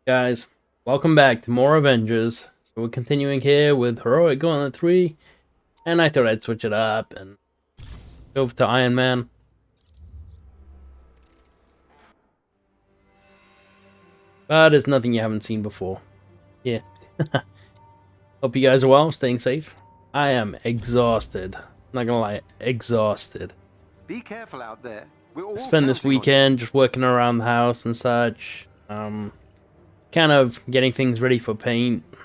Guys, welcome back to more Avengers. So we're continuing here with Heroic Gauntlet 3, and I thought I'd switch it up and go over to Iron Man. But it's nothing you haven't seen before. Yeah. Hope you guys are well, staying safe. I am exhausted. Not gonna lie, exhausted. Be careful out there. We're all Spent this weekend just working around the house and such. Kind of getting things ready for paint. If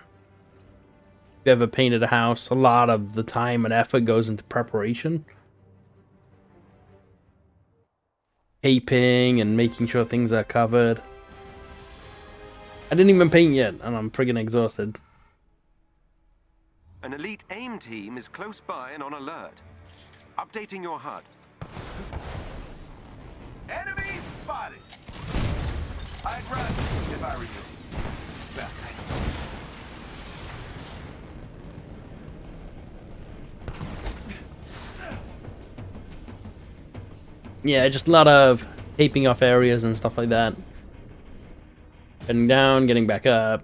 you ever painted a house, a lot of the time and effort goes into preparation. Taping and making sure things are covered. I didn't even paint yet, and I'm friggin' exhausted. An elite AIM team is close by and on alert. Updating your HUD. Enemy spotted. I'd run if I were you. Yeah, just a lot of taping off areas and stuff like that. Getting down, getting back up.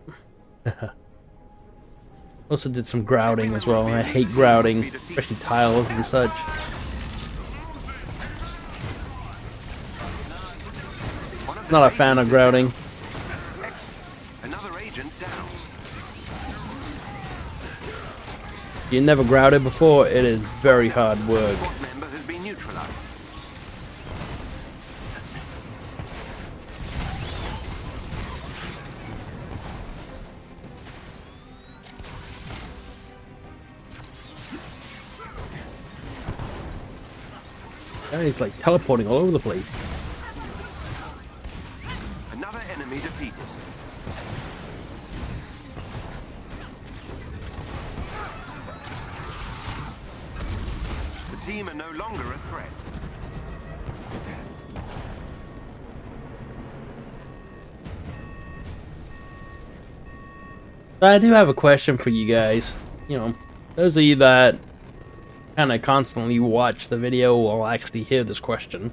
Also did some grouting as well. I hate grouting, especially tiles and such. Not a fan of grouting. Another agent down. If you never grouted before, it is very hard work. Squad member has been neutralized. He's like teleporting all over the place. Another enemy defeated. The team are no longer a threat. I do have a question for you guys. You know, those of you that kind of constantly watch the video will actually hear this question.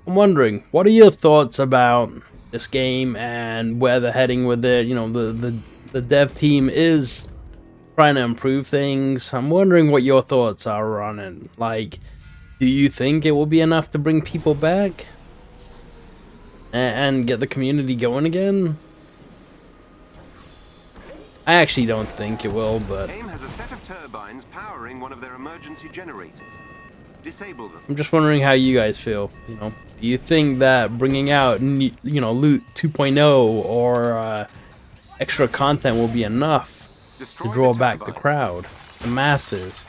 I'm wondering, what are your thoughts about this game and where they're heading with it? You know, the dev team is trying to improve things. I'm wondering what your thoughts are on it. Like, do you think it will be enough to bring people back and get the community going again? I actually don't think it will, but AIM has a set of turbines powering one of their emergency generators. Disable them. I'm just wondering how you guys feel. You know, do you think that bringing out, you know, Loot 2.0 or extra content will be enough to draw back the crowd, the masses?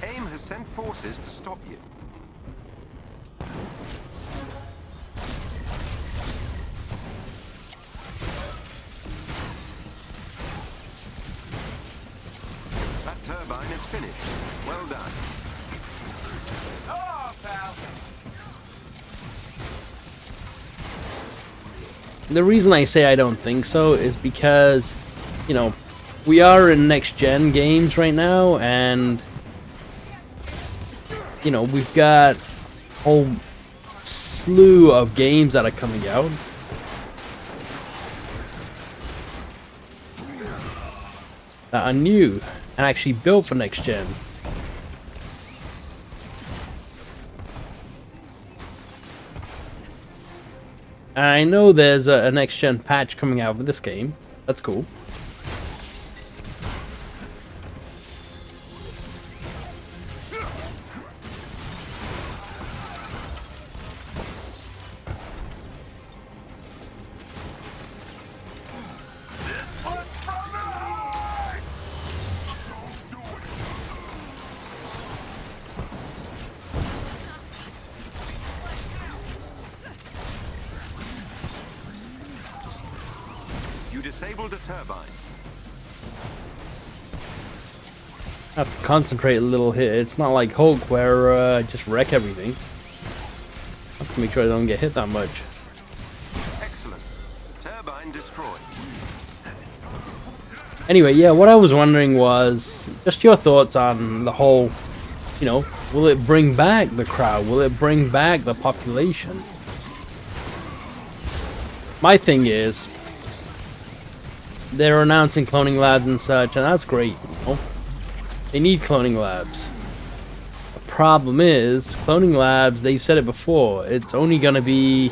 AIM has sent forces to stop you. That turbine is finished. Well done. Oh, pal. The reason I say I don't think so is because, you know, we are in next-gen games right now, and, you know, we've got a whole slew of games that are coming out. That are new and actually built for next-gen. And I know there's a next-gen patch coming out for this game. That's cool. You disabled a turbine. I have to concentrate a little here. It's not like Hulk where I just wreck everything. I have to make sure I don't get hit that much. Excellent. Turbine destroyed. Anyway, yeah, what I was wondering was just your thoughts on the whole You know, will it bring back the crowd? Will it bring back the population? My thing is, they're announcing cloning labs and such, and that's great, you know? They need cloning labs. The problem is, cloning labs, they've said it before, it's only gonna be...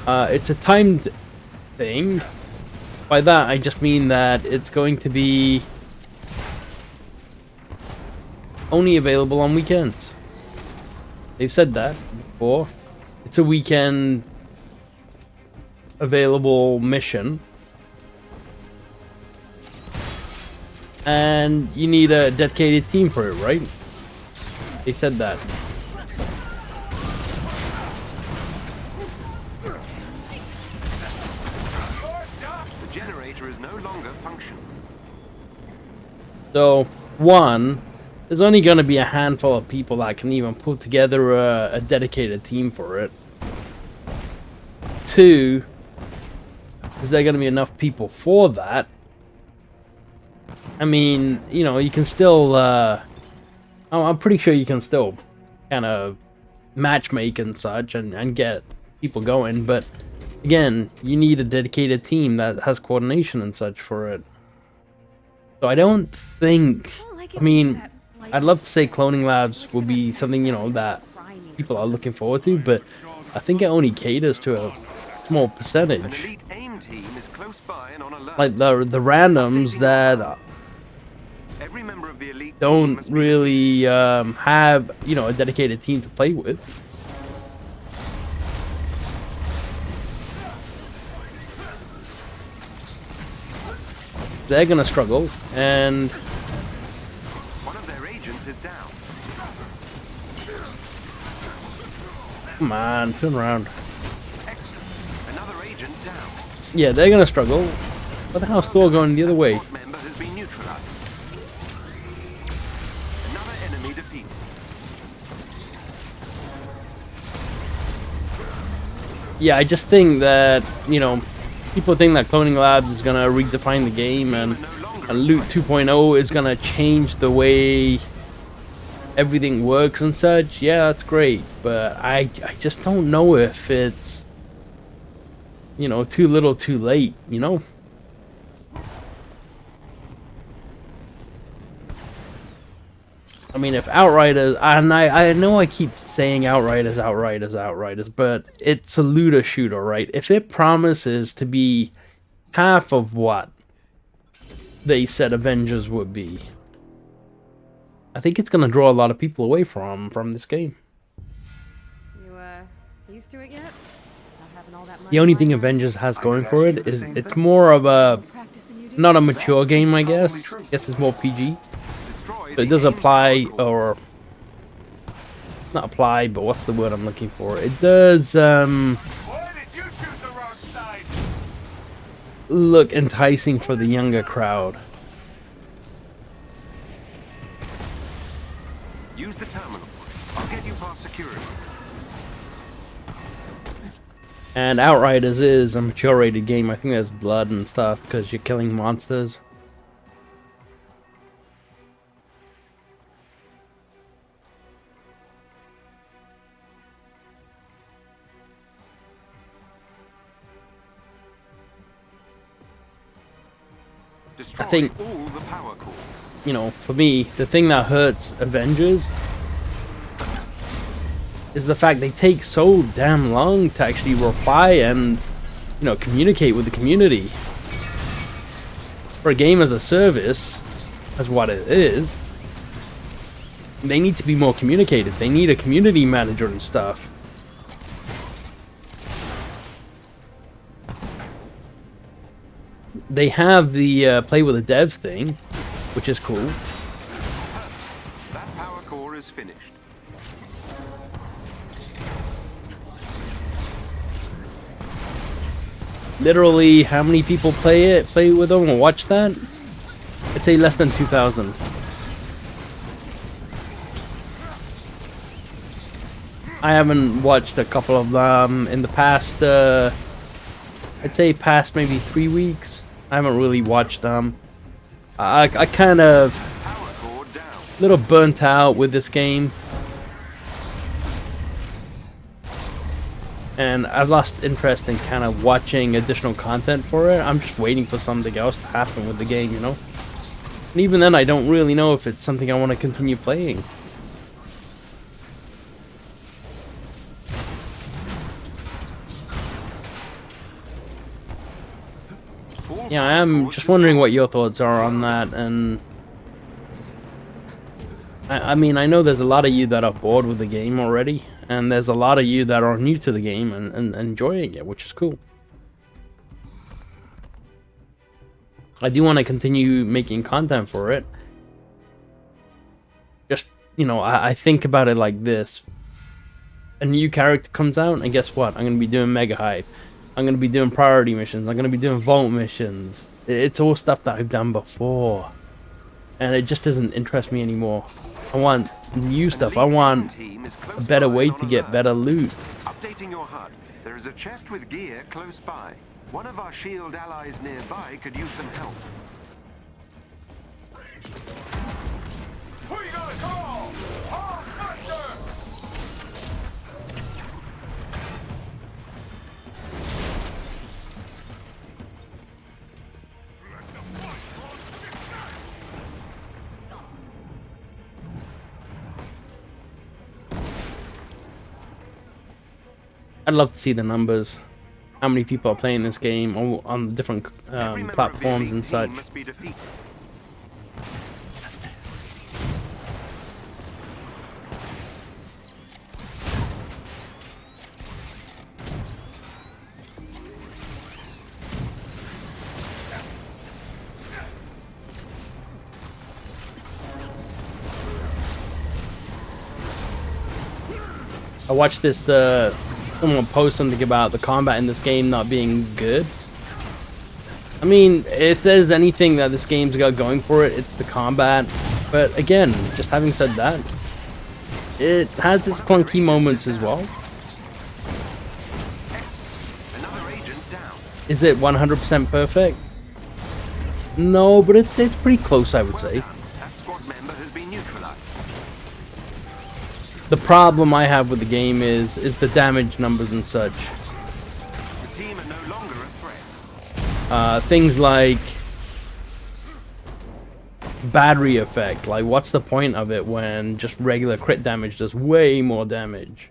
it's a timed thing. By that, I just mean that it's going to be only available on weekends. They've said that before. It's a weekend available mission. And you need a dedicated team for it, right? They said that. The generator is no longer functional. So, one, there's only going to be a handful of people that can even put together a dedicated team for it. Two, is there going to be enough people for that? I mean, you know, you can still, I'm pretty sure you can still kind of matchmake and such and get people going, but again, you need a dedicated team that has coordination and such for it. So I don't think, I mean, I'd love to say cloning labs will be something, you know, that people are looking forward to, but I think it only caters to a small percentage. An elite AIM team is close by and on alert. Like the randoms that Every member of the elite team don't must be really have, you know, a dedicated team to play with. They're gonna struggle, and one of their agents is down. come on, turn around. Excellent. Another agent down. Yeah, they're gonna struggle. What the hell's Thor going the other way? Squad member has been neutralized. Another enemy defeated. Yeah, I just think that, you know, people think that cloning labs is gonna redefine the game, and Loot 2.0 is gonna change the way everything works and such. Yeah, that's great, but I just don't know if it's, you know, too little too late, you know? I mean, if Outriders, and I know I keep saying Outriders, but it's a looter shooter, right? If it promises to be half of what they said Avengers would be, I think it's gonna draw a lot of people away from this game. You used to it yet? Not having all that money The only lying thing around? Avengers has going for it is it's more of a, Practice than you do? not a mature game, I guess. I guess it's more PG. Destroy So it the does AIM apply, power core. or not apply, but what's the word I'm looking for? It does Why did you choose the wrong side? look enticing for the younger crowd. Use the terminal. I'll get you past security. And Outriders is a mature rated game. I think there's blood and stuff because you're killing monsters. Destroy think- all the power cores. You know, for me, the thing that hurts Avengers is the fact they take so damn long to actually reply and, you know, communicate with the community. For a game as a service, as what it is, they need to be more communicated. They need a community manager and stuff. They have the play with the devs thing, which is cool. That power core is finished. Literally, how many people play with them or watch that? I'd say less than 2,000. I haven't watched a couple of them in the past, I'd say past maybe 3 weeks. I haven't really watched them. I kind of, Power core down. little burnt out with this game. And I've lost interest in kind of watching additional content for it. I'm just waiting for something else to happen with the game, you know? And even then, I don't really know if it's something I want to continue playing. Yeah, I am just wondering what your thoughts are on that, and I mean, I know there's a lot of you that are bored with the game already, and there's a lot of you that are new to the game and enjoying it, which is cool. I do want to continue making content for it. Just, you know, I think about it like this. A new character comes out, and guess what? I'm going to be doing Mega Hive. I'm going to be doing priority missions. I'm going to be doing vault missions. It's all stuff that I've done before. And it just doesn't interest me anymore. I want new stuff. I want a better way to get better loot. Updating your HUD. There is a chest with gear close by. One of our shield allies nearby could use some help. Who you gonna call? All Buster! I'd love to see the numbers. How many people are playing this game on different platforms and such. Must be defeated. I watched this, someone post something about the combat in this game not being good. I mean, if there's anything that this game's got going for it, it's the combat. But again, just having said that, it has its clunky moments as well. Another agent down. Is it 100% perfect? No, but it's pretty close, I would say. That squad member has been neutralized. The problem I have with the game is the damage numbers and such. The team are no longer a threat. Things like battery effect. Like, what's the point of it when just regular crit damage does way more damage?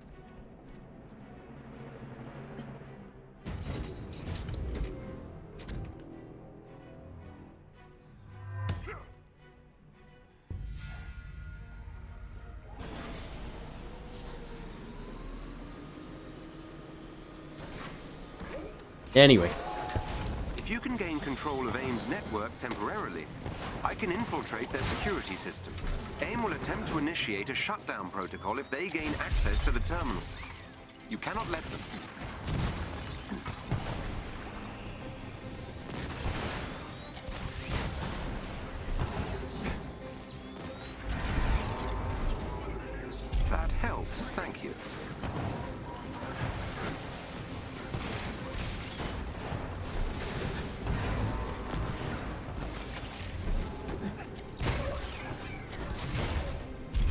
Anyway. If you can gain control of AIM's network temporarily, I can infiltrate their security system. AIM will attempt to initiate a shutdown protocol if they gain access to the terminal. You cannot let them. That helps, thank you.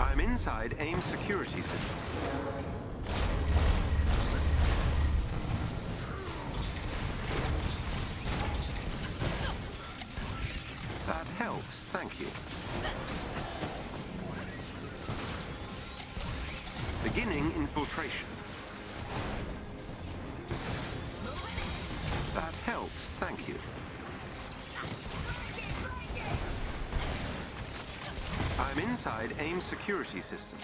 I'm inside AIM's security system. That helps, thank you. Beginning infiltration. That helps, thank you. I'm inside AIM's security system.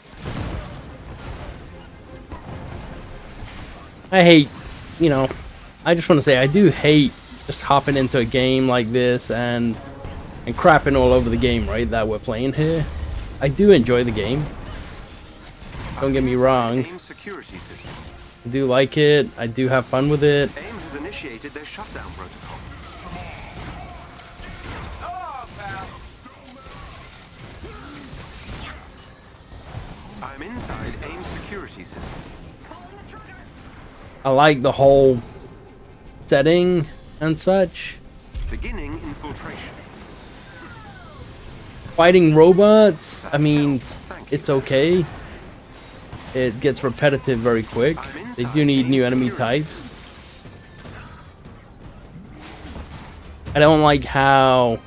I hate, you know, I just want to say I do hate just hopping into a game like this and crapping all over the game, right, that we're playing here. I do enjoy the game. Don't get me wrong. AIM's security system. I do like it. I do have fun with it. AIM has initiated their shutdown protocol. I'm inside AIM's security system. I like the whole setting and such. Beginning infiltration. Fighting robots, I mean, Thank you. it's okay. It gets repetitive very quick. They do need new enemy types. I don't like how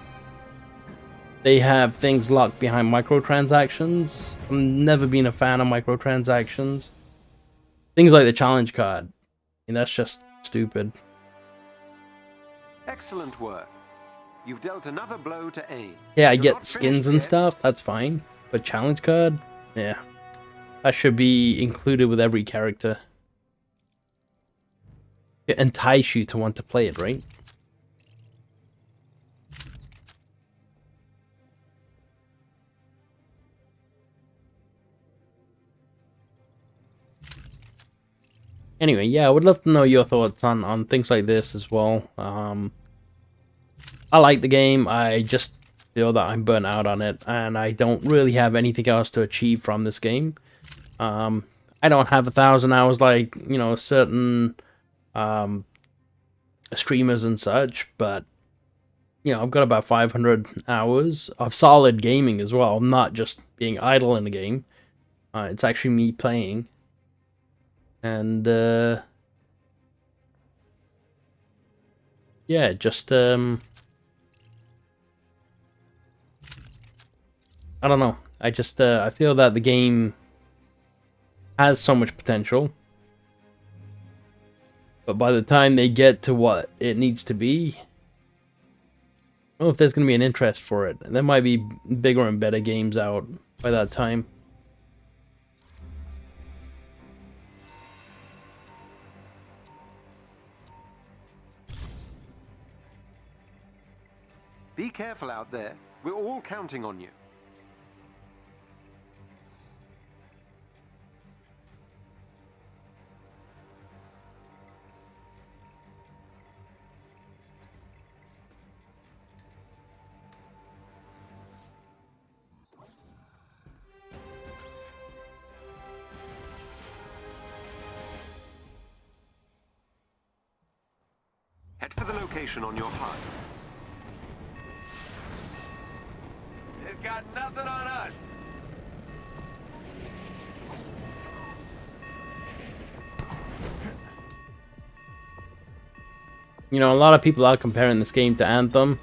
they have things locked behind microtransactions. I've never been a fan of microtransactions. Things like the challenge card. I mean, that's just stupid. Excellent work. You've dealt another blow to AIM. Yeah, I You're get not skins finished and yet. stuff, that's fine. But challenge card? Yeah. That should be included with every character. It entice you to want to play it, right? Anyway, yeah, I would love to know your thoughts on things like this as well. I like the game, I just feel that I'm burnt out on it, and I don't really have anything else to achieve from this game. I don't have 1,000 hours like, you know, certain streamers and such, but, you know, I've got about 500 hours of solid gaming as well, not just being idle in the game. It's actually me playing. And, yeah, just, I don't know. I feel that the game has so much potential. But by the time they get to what it needs to be, I don't know if there's going to be an interest for it. There might be bigger and better games out by that time. Be careful out there. We're all counting on you. Head for the location on your HUD. They've got nothing on us. You know, a lot of people are comparing this game to Anthem.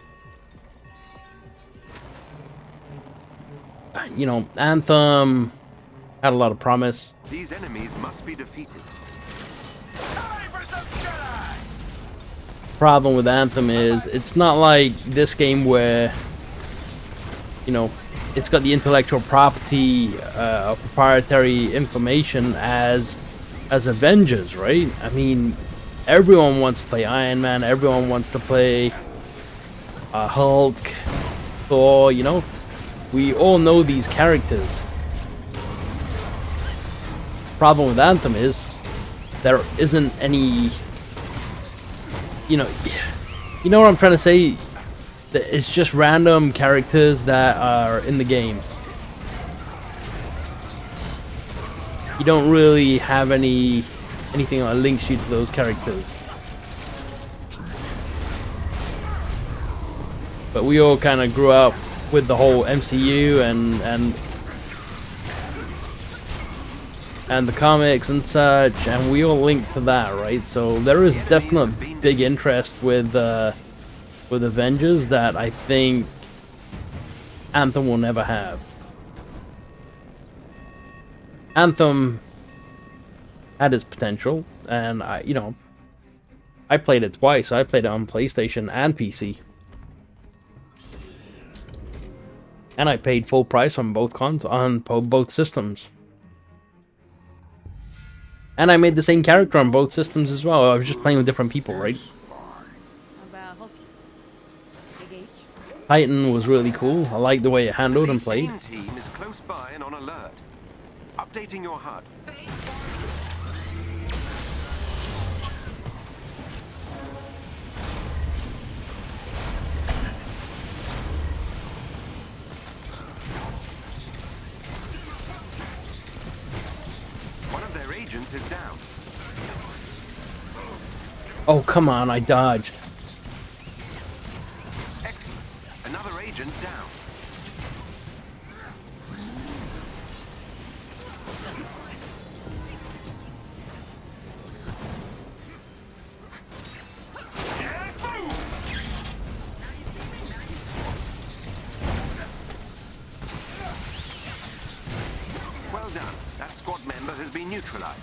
You know, Anthem had a lot of promise. These enemies must be defeated. Ready for some Jedi! Problem with Anthem is it's not like this game where, you know, it's got the intellectual property, proprietary information as Avengers, right? I mean, everyone wants to play Iron Man, everyone wants to play Hulk, Thor, you know? We all know these characters. Problem with Anthem is there isn't any, you know what I'm trying to say? It's just random characters that are in the game. You don't really have anything that links you to those characters. But we all kind of grew up with the whole MCU and the comics and such, and we all link to that, right? So there is definitely big interest with Avengers that I think Anthem will never have. Anthem had its potential, and I played it twice. I played it on PlayStation and PC. And I paid full price on both systems. And I made the same character on both systems as well. I was just playing with different people, right? How about Hulk? Big H? Titan was really cool. I liked the way it handled and played. The team is close by and on alert. Updating your HUD. One of their agents is down. Oh, come on, I dodged. Excellent. Another agent down. Well done. That squad member has been neutralized.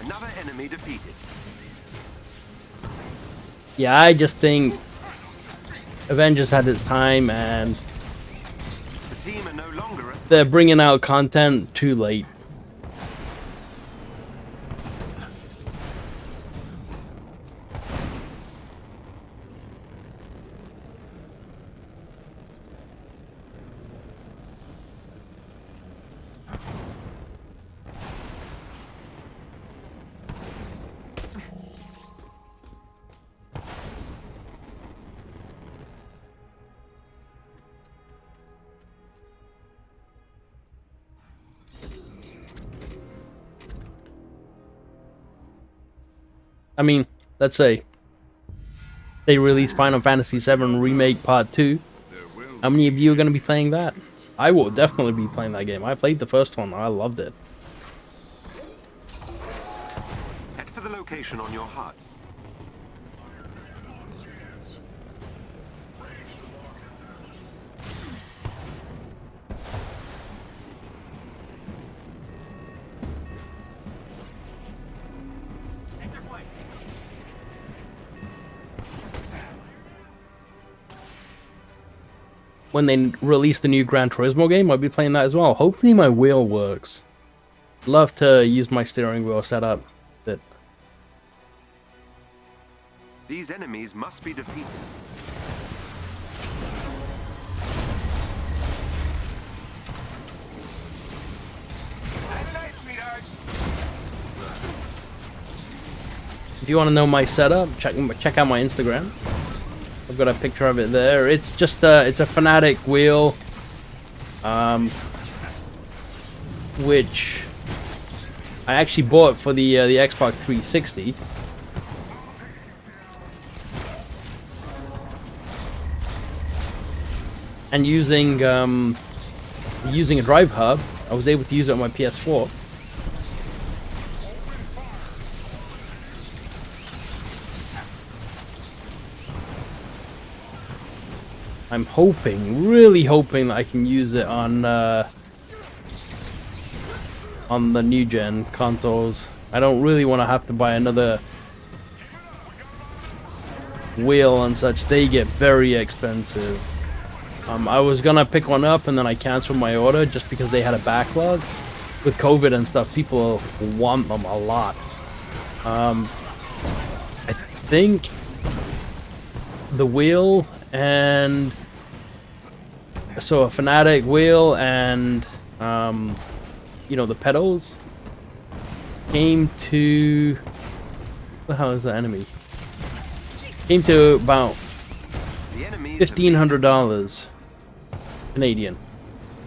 Another enemy defeated. Yeah, I just think Avengers had its time, and The team are no longer at... they're bringing out content too late. I mean, let's say they release Final Fantasy VII Remake Part 2. How many of you are going to be playing that? I will definitely be playing that game. I played the first one. I loved it. Head for the location on your HUD. When they release the new Gran Turismo game, I'll be playing that as well. Hopefully my wheel works. Love to use my steering wheel setup. But These enemies must be defeated. Night night, sweetheart. if you want to know my setup, check out my Instagram. I've got a picture of it there. It's just it's a Fanatic wheel, which I actually bought for the Xbox 360. And using a drive hub, I was able to use it on my PS4. I'm hoping, really hoping that I can use it on the new gen consoles. I don't really want to have to buy another wheel and such. They get very expensive. I was gonna pick one up and then I canceled my order just because they had a backlog. With COVID and stuff, people want them a lot. I think the wheel and so a Fanatic wheel and you know, the pedals came to, what the hell is the enemy? Came to about $1,500 Canadian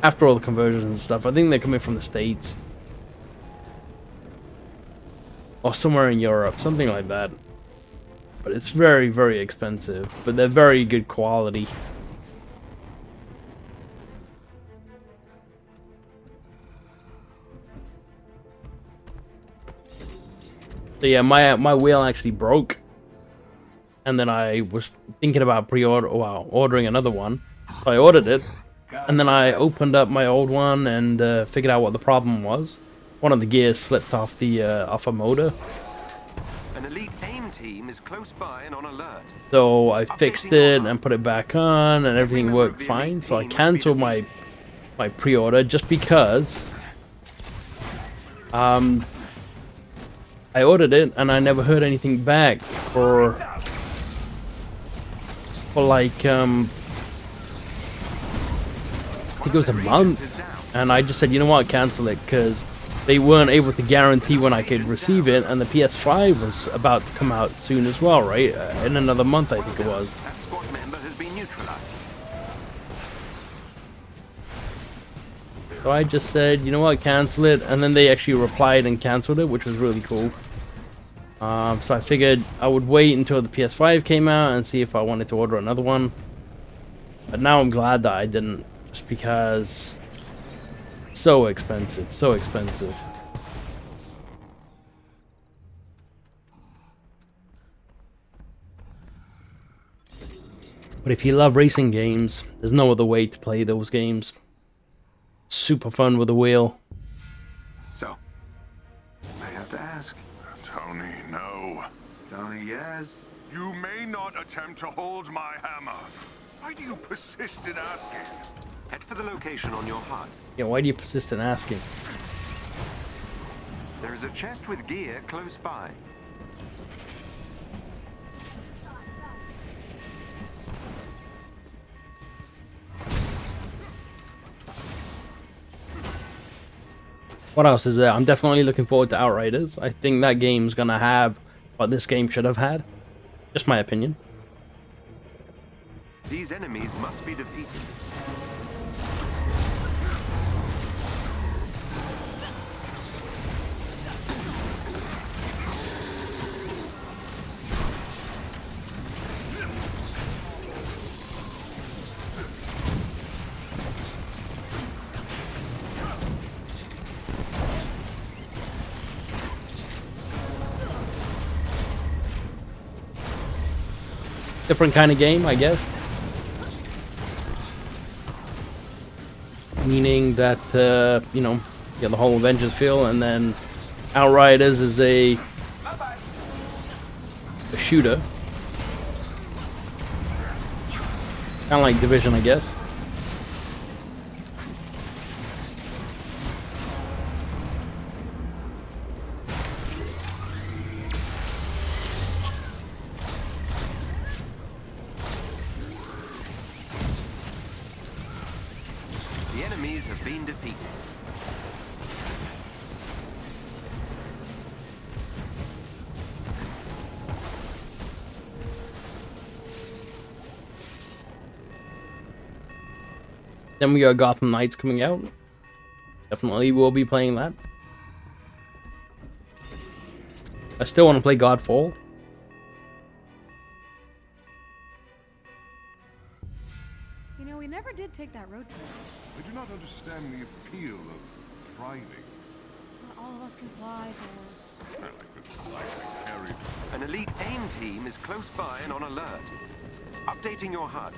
after all the conversions and stuff. I think they're coming from the States or somewhere in Europe, something like that. But it's very, very expensive, but they're very good quality. So yeah, my wheel actually broke, and then I was thinking about ordering another one. So I ordered it, and then I opened up my old one and figured out what the problem was. One of the gears slipped off the off a motor. An elite AIM team is close by and on alert. So I fixed it and put it back on, and everything worked fine. So I canceled my pre-order just because I ordered it and I never heard anything back for like I think it was a month, and I just said, you know what, cancel it, because they weren't able to guarantee when I could receive it, and the PS5 was about to come out soon as well, right? In another month, I think it was. That squad member has been neutralized. So I just said, you know what, cancel it, and then they actually replied and canceled it, which was really cool. So I figured I would wait until the PS5 came out and see if I wanted to order another one. But now I'm glad that I didn't, just because so expensive, so expensive. But if you love racing games, there's no other way to play those games. super fun with a wheel. So, I have to ask. Tony, no. Tony, yes? You may not attempt to hold my hammer. Why do you persist in asking? Head for the location on your HUD. Yeah, why do you persist in asking? There is a chest with gear close by. What else is there? I'm definitely looking forward to Outriders. I think that game's gonna have what this game should have had. Just my opinion. These enemies must be defeated. Different kind of game, I guess. Meaning that, you know, you got the whole Avengers feel, and then Outriders is a shooter. Kind of like Division, I guess. The enemies have been defeated. Then we got Gotham Knights coming out. Definitely will be playing that. I still want to play Godfall. You know, we never did take that road trip. I do not understand the appeal of driving. Not all of us can fly, Taylor. I could likely carry. An elite AIM team is close by and on alert. Updating your HUD.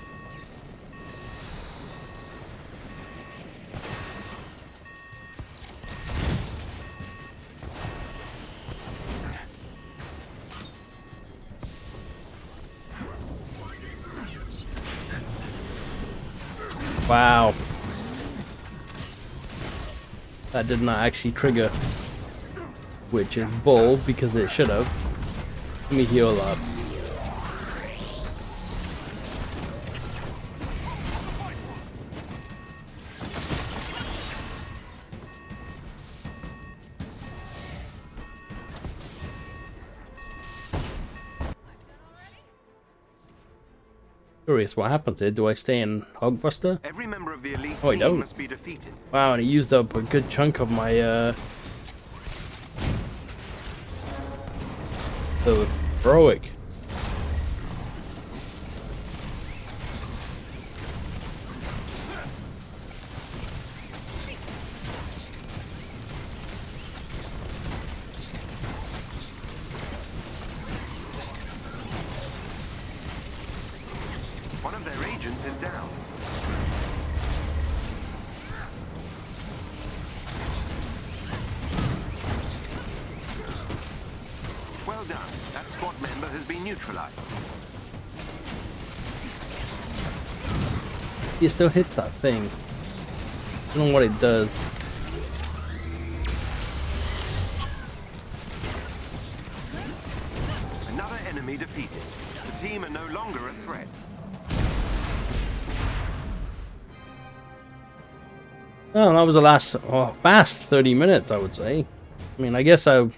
Wow. That did not actually trigger. Which is bull, because it should have. Let me heal up. Curious what happens here. Do I stay in Hogbuster? Every member of the elite Oh, I team don't. must be defeated. Wow, and he used up a good chunk of my the heroic. One of their agents is down. Well done. That squad member has been neutralized. He still hits that thing. I don't know what it does. Another enemy defeated. The team are no longer a threat. Oh, that was the last fast 30 minutes, I would say. I mean, I guess I kind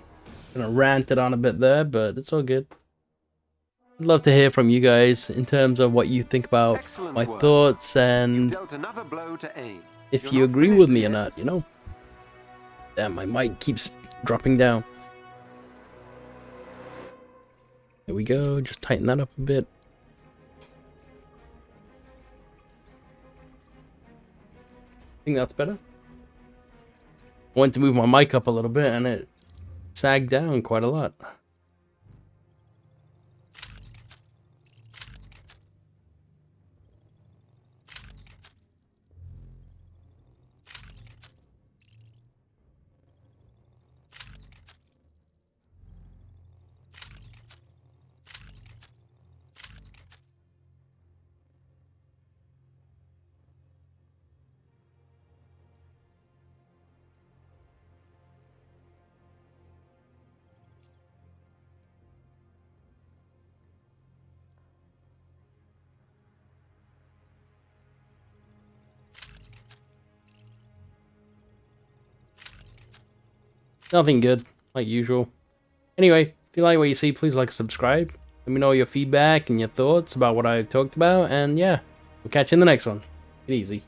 of ranted on a bit there, but it's all good. I'd love to hear from you guys in terms of what you think about Excellent my work. thoughts You and dealt another blow to AIM. if You're you not agree finished with me or yet. not, you know? Damn, my mic keeps dropping down. There we go, just tighten that up a bit. Think that's better? I went to move my mic up a little bit and it sagged down quite a lot. Nothing good, like usual. Anyway, if you like what you see, please like and subscribe. Let me know your feedback and your thoughts about what I talked about, and yeah, we'll catch you in the next one. Get easy.